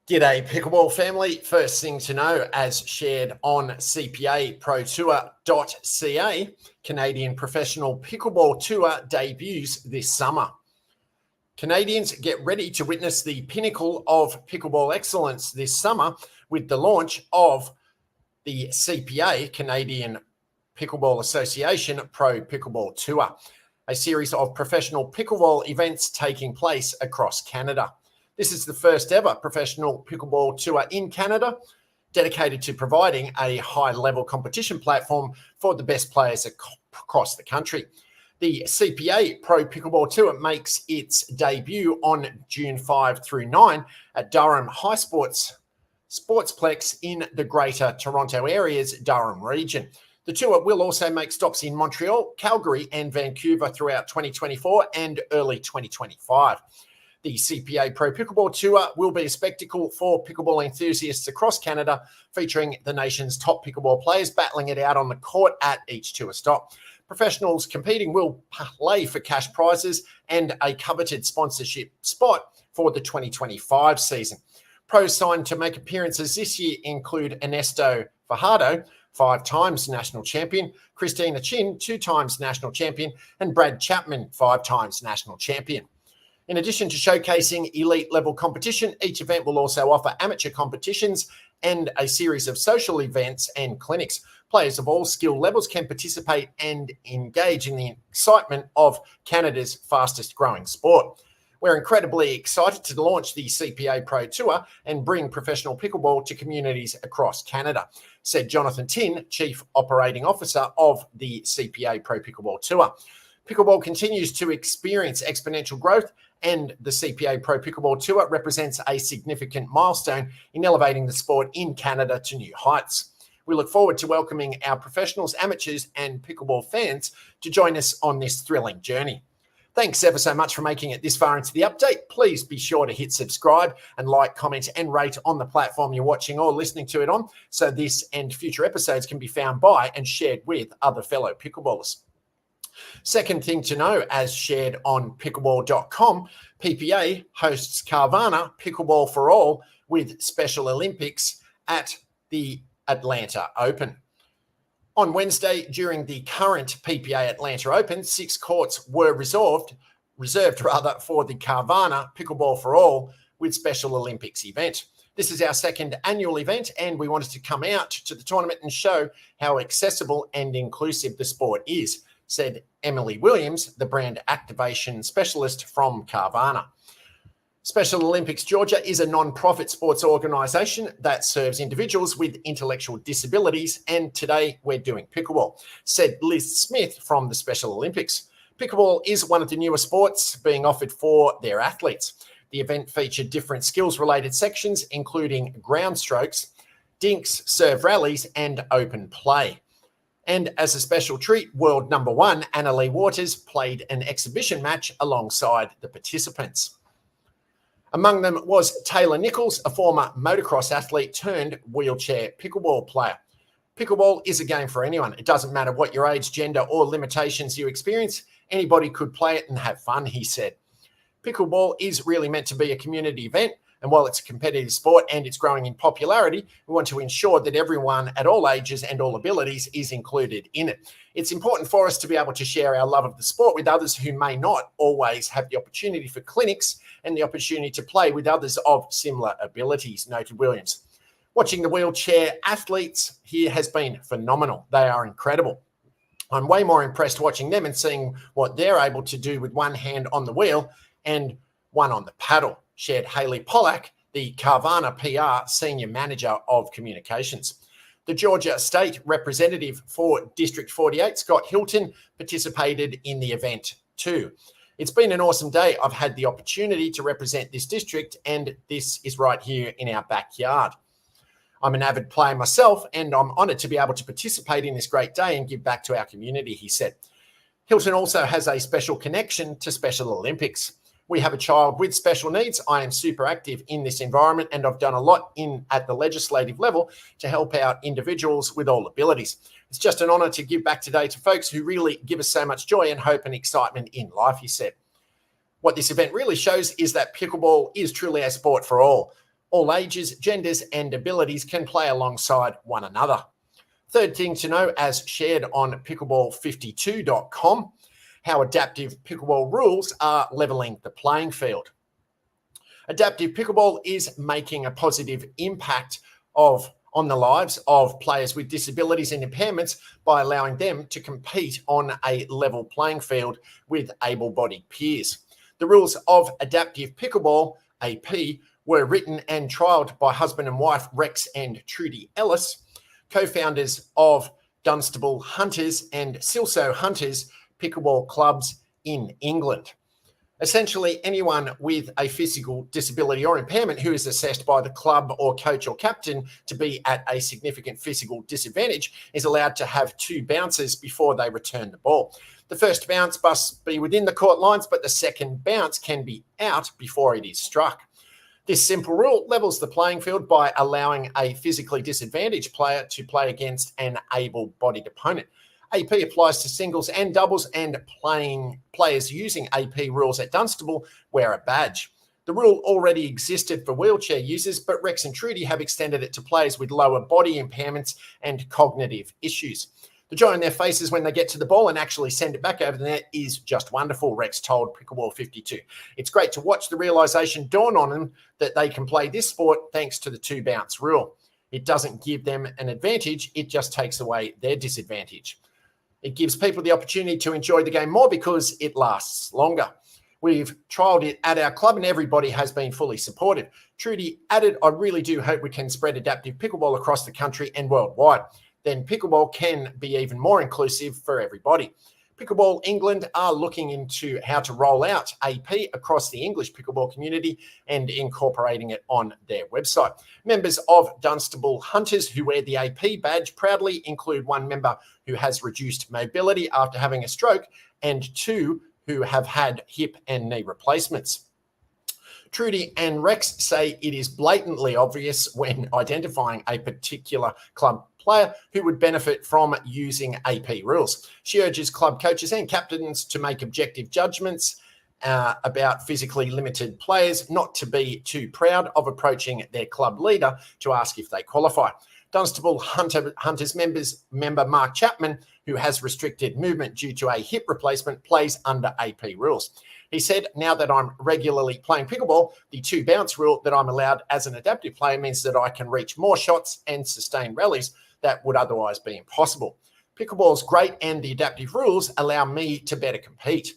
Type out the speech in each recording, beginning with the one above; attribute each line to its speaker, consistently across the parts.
Speaker 1: G'day, Pickleball family. First thing to know, as shared on cpaprotour.ca, Canadian Professional Pickleball Tour debuts this summer. Canadians, get ready to witness the pinnacle of pickleball excellence this summer with the launch of the CPA, Canadian Pickleball Association Pro Pickleball Tour, a series of professional pickleball events taking place across Canada. This is the first ever professional pickleball tour in Canada, dedicated to providing a high-level competition platform for the best players across the country. The CPA Pro Pickleball Tour makes its debut on June 5 through 9 at Durham High Sportsplex in the Greater Toronto Area's Durham region. The tour will also make stops in Montreal, Calgary, and Vancouver throughout 2024 and early 2025. The CPA Pro Pickleball Tour will be a spectacle for pickleball enthusiasts across Canada, featuring the nation's top pickleball players battling it out on the court at each tour stop. Professionals competing will play for cash prizes and a coveted sponsorship spot for the 2025 season. Pros signed to make appearances this year include Ernesto Fajardo, 5 times national champion, Christina Chin, 2 times national champion, and Brad Chapman, 5 times national champion. In addition to showcasing elite level competition, each event will also offer amateur competitions and a series of social events and clinics. Players of all skill levels can participate and engage in the excitement of Canada's fastest growing sport. We're incredibly excited to launch the CPA Pro Tour and bring professional pickleball to communities across Canada, said Jonathan Tin, Chief Operating Officer of the CPA Pro Pickleball Tour. Pickleball continues to experience exponential growth, and the CPA Pro Pickleball Tour represents a significant milestone in elevating the sport in Canada to new heights. We look forward to welcoming our professionals, amateurs, and pickleball fans to join us on this thrilling journey. Thanks ever so much for making it this far into the update. Please be sure to hit subscribe and like, comment, and rate on the platform you're watching or listening to it on, so this and future episodes can be found by and shared with other fellow pickleballers. Second thing to know, as shared on pickleball.com, PPA hosts Carvana Pickleball for All with Special Olympics at the Atlanta Open. On Wednesday, during the current PPA Atlanta Open, 6 courts were reserved for the Carvana Pickleball for All with Special Olympics event. This is our second annual event, and we wanted to come out to the tournament and show how accessible and inclusive the sport is, said Emily Williams, the brand activation specialist from Carvana. Special Olympics Georgia is a non-profit sports organisation that serves individuals with intellectual disabilities, and today we're doing pickleball, said Liz Smith from the Special Olympics. Pickleball is one of the newer sports being offered for their athletes. The event featured different skills-related sections, including ground strokes, dinks, serve rallies, and open play. And as a special treat, world number 1, Annalie Waters, played an exhibition match alongside the participants. Among them was Taylor Nichols, a former motocross athlete turned wheelchair pickleball player. Pickleball is a game for anyone. It doesn't matter what your age, gender, or limitations you experience. Anybody could play it and have fun, he said. Pickleball is really meant to be a community event, and while it's a competitive sport and it's growing in popularity, we want to ensure that everyone at all ages and all abilities is included in it. It's important for us to be able to share our love of the sport with others who may not always have the opportunity for clinics and the opportunity to play with others of similar abilities, noted Williams. Watching the wheelchair athletes here has been phenomenal. They are incredible. I'm way more impressed watching them and seeing what they're able to do with one hand on the wheel and one on the paddle, shared Hayley Pollack, the Carvana PR Senior Manager of Communications. The Georgia State Representative for District 48, Scott Hilton, participated in the event too. It's been an awesome day. I've had the opportunity to represent this district, and this is right here in our backyard. I'm an avid player myself, and I'm honoured to be able to participate in this great day and give back to our community, he said. Hilton also has a special connection to Special Olympics. We have a child with special needs. I am super active in this environment, and I've done a lot at the legislative level to help out individuals with all abilities. It's just an honour to give back today to folks who really give us so much joy and hope and excitement in life, he said. What this event really shows is that pickleball is truly a sport for all. All ages, genders, and abilities can play alongside one another. Third thing to know, as shared on pickleball52.com, how adaptive pickleball rules are leveling the playing field. Adaptive pickleball is making a positive impact on the lives of players with disabilities and impairments by allowing them to compete on a level playing field with able-bodied peers. The rules of adaptive pickleball, AP, were written and trialled by husband and wife Rex and Trudy Ellis, co-founders of Dunstable Hunters and Silso Hunters pickleball clubs in England. Essentially, anyone with a physical disability or impairment who is assessed by the club or coach or captain to be at a significant physical disadvantage is allowed to have 2 bounces before they return the ball. The first bounce must be within the court lines, but the second bounce can be out before it is struck. This simple rule levels the playing field by allowing a physically disadvantaged player to play against an able-bodied opponent. AP applies to singles and doubles, and players using AP rules at Dunstable wear a badge. The rule already existed for wheelchair users, but Rex and Trudy have extended it to players with lower body impairments and cognitive issues. The joy on their faces when they get to the ball and actually send it back over the net is just wonderful, Rex told Pickleball 52. It's great to watch the realization dawn on them that they can play this sport thanks to the 2-bounce rule. It doesn't give them an advantage, it just takes away their disadvantage. It gives people the opportunity to enjoy the game more because it lasts longer. We've trialled it at our club and everybody has been fully supportive. Trudy added, I really do hope we can spread adaptive pickleball across the country and worldwide. Then pickleball can be even more inclusive for everybody. Pickleball England are looking into how to roll out AP across the English pickleball community and incorporating it on their website. Members of Dunstable Hunters who wear the AP badge proudly include 1 member who has reduced mobility after having a stroke and 2 who have had hip and knee replacements. Trudy and Rex say it is blatantly obvious when identifying a particular club player who would benefit from using AP rules. She urges club coaches and captains to make objective judgments about physically limited players, not to be too proud of approaching their club leader to ask if they qualify. Dunstable Hunters member Mark Chapman, who has restricted movement due to a hip replacement, plays under AP rules. He said, now that I'm regularly playing pickleball, the 2-bounce rule that I'm allowed as an adaptive player means that I can reach more shots and sustain rallies that would otherwise be impossible. Pickleball's great and the adaptive rules allow me to better compete.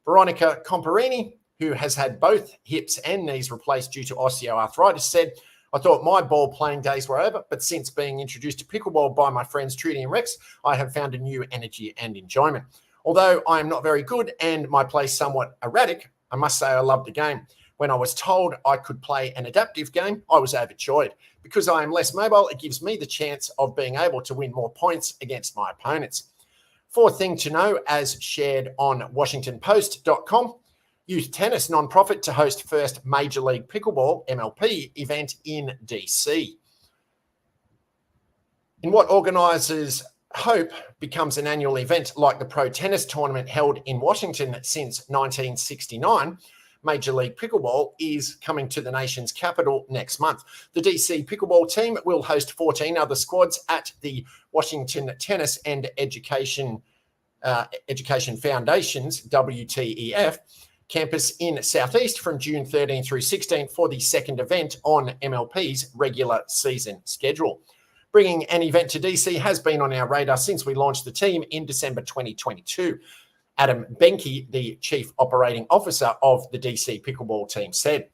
Speaker 1: Veronica Comparini, who has had both hips and knees replaced due to osteoarthritis, said, I thought my ball playing days were over, but since being introduced to pickleball by my friends Trudy and Rex, I have found a new energy and enjoyment. Although I am not very good and my play somewhat erratic, I must say I love the game. When I was told I could play an adaptive game, I was overjoyed. Because I am less mobile, it gives me the chance of being able to win more points against my opponents. Fourth thing to know, as shared on WashingtonPost.com, youth tennis nonprofit to host first Major League Pickleball MLP event in DC. In what organisers hope becomes an annual event like the Pro Tennis Tournament held in Washington since 1969, Major League Pickleball is coming to the nation's capital next month. The DC Pickleball team will host 14 other squads at the Washington Tennis and Education Foundation's WTEF campus in Southeast from June 13 through 16 for the second event on MLP's regular season schedule. Bringing an event to DC has been on our radar since we launched the team in December 2022. Adam Benke, the Chief Operating Officer of the DC Pickleball team, said,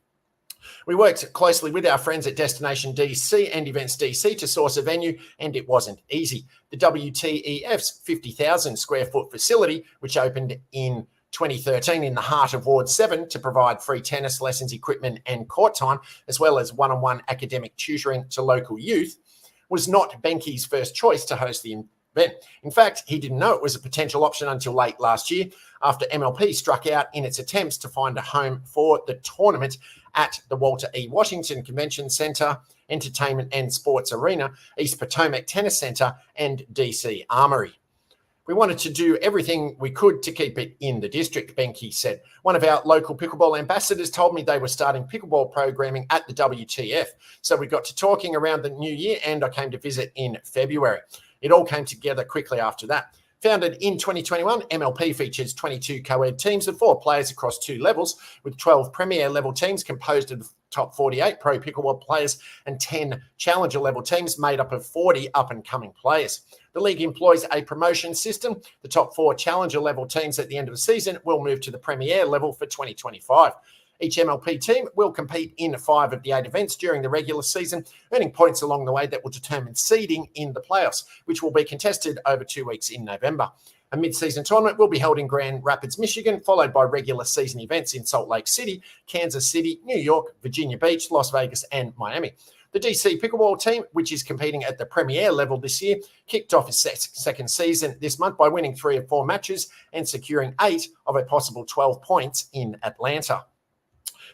Speaker 1: we worked closely with our friends at Destination DC and Events DC to source a venue, and it wasn't easy. The WTEF's 50,000 square foot facility, which opened in 2013 in the heart of Ward 7 to provide free tennis lessons, equipment and court time, as well as one-on-one academic tutoring to local youth, was not Benke's first choice to host the event. In fact, he didn't know it was a potential option until late last year after MLP struck out in its attempts to find a home for the tournament at the Walter E. Washington Convention Center, Entertainment and Sports Arena, East Potomac Tennis Center, and DC Armory. We wanted to do everything we could to keep it in the district, Benke said. One of our local pickleball ambassadors told me they were starting pickleball programming at the WTF. So we got to talking around the new year and I came to visit in February. It all came together quickly after that. Founded in 2021, MLP features 22 co-ed teams of 4 players across 2 levels, with 12 Premier level teams composed of the top 48 pro pickleball players and 10 Challenger level teams made up of 40 up-and-coming players. The league employs a promotion system. The top 4 Challenger level teams at the end of the season will move to the Premier level for 2025. Each MLP team will compete in 5 of the 8 events during the regular season, earning points along the way that will determine seeding in the playoffs, which will be contested over 2 weeks in November. A mid-season tournament will be held in Grand Rapids, Michigan, followed by regular season events in Salt Lake City, Kansas City, New York, Virginia Beach, Las Vegas, and Miami. The DC Pickleball team, which is competing at the Premier level this year, kicked off its second season this month by winning 3 of 4 matches and securing 8 of a possible 12 points in Atlanta.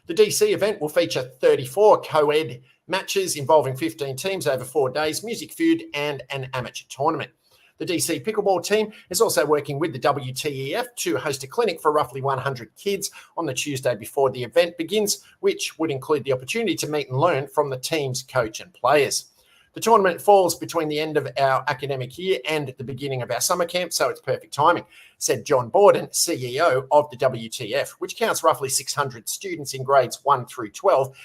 Speaker 1: The DC event will feature 34 co-ed matches involving 15 teams over 4 days, music food, and an amateur tournament. The DC Pickleball team is also working with the WTEF to host a clinic for roughly 100 kids on the Tuesday before the event begins, which would include the opportunity to meet and learn from the team's coach and players. The tournament falls between the end of our academic year and the beginning of our summer camp, so it's perfect timing, said John Borden, CEO of the WTF, which counts roughly 600 students in grades 1 through 12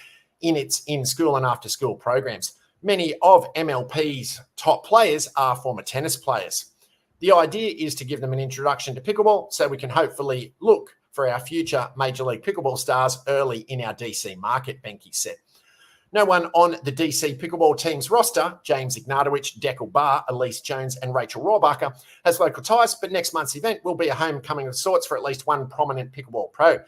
Speaker 1: in its in-school and after-school programs. Many of MLP's top players are former tennis players. The idea is to give them an introduction to pickleball so we can hopefully look for our future Major League Pickleball stars early in our DC market, Benke said. No one on the DC Pickleball team's roster, James Ignatowicz, Deckel Barr, Elise Jones, and Rachel Rohrbacher, has local ties, but next month's event will be a homecoming of sorts for at least one prominent pickleball pro.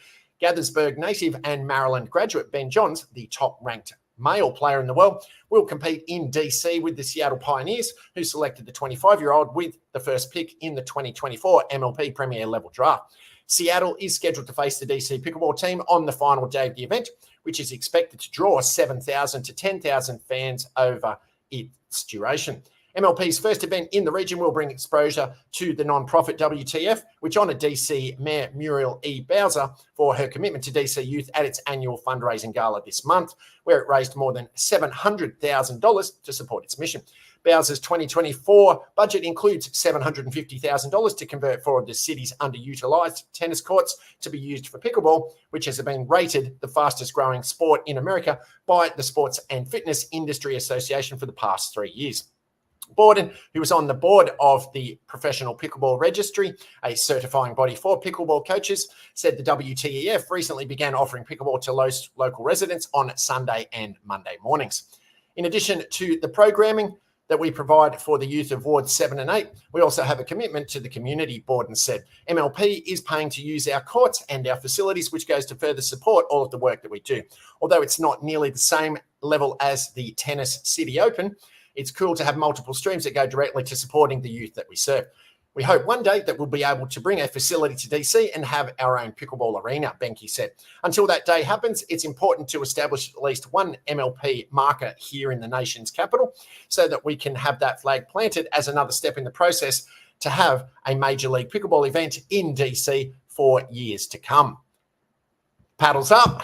Speaker 1: Gaithersburg native and Maryland graduate Ben Johns, the top-ranked male player in the world, will compete in DC with the Seattle Pioneers, who selected the 25-year-old with the first pick in the 2024 MLP Premier level draft. Seattle is scheduled to face the DC Pickleball team on the final day of the event, which is expected to draw 7,000 to 10,000 fans over its duration. MLP's first event in the region will bring exposure to the non-profit WTF, which honoured DC Mayor Muriel E. Bowser for her commitment to DC youth at its annual fundraising gala this month, where it raised more than $700,000 to support its mission. Bowser's 2024 budget includes $750,000 to convert 4 of the city's underutilised tennis courts to be used for pickleball, which has been rated the fastest growing sport in America by the Sports and Fitness Industry Association for the past 3 years. Borden, who was on the board of the Professional Pickleball Registry, a certifying body for pickleball coaches, said the WTEF recently began offering pickleball to local residents on Sunday and Monday mornings. In addition to the programming that we provide for the youth of Wards 7 and 8, we also have a commitment to the community, Borden said. MLP is paying to use our courts and our facilities, which goes to further support all of the work that we do. Although it's not nearly the same level as the Tennis City Open, it's cool to have multiple streams that go directly to supporting the youth that we serve. We hope one day that we'll be able to bring a facility to DC and have our own pickleball arena, Benke said. Until that day happens, it's important to establish at least one MLP marker here in the nation's capital so that we can have that flag planted as another step in the process to have a Major League Pickleball event in DC for years to come. Paddles up.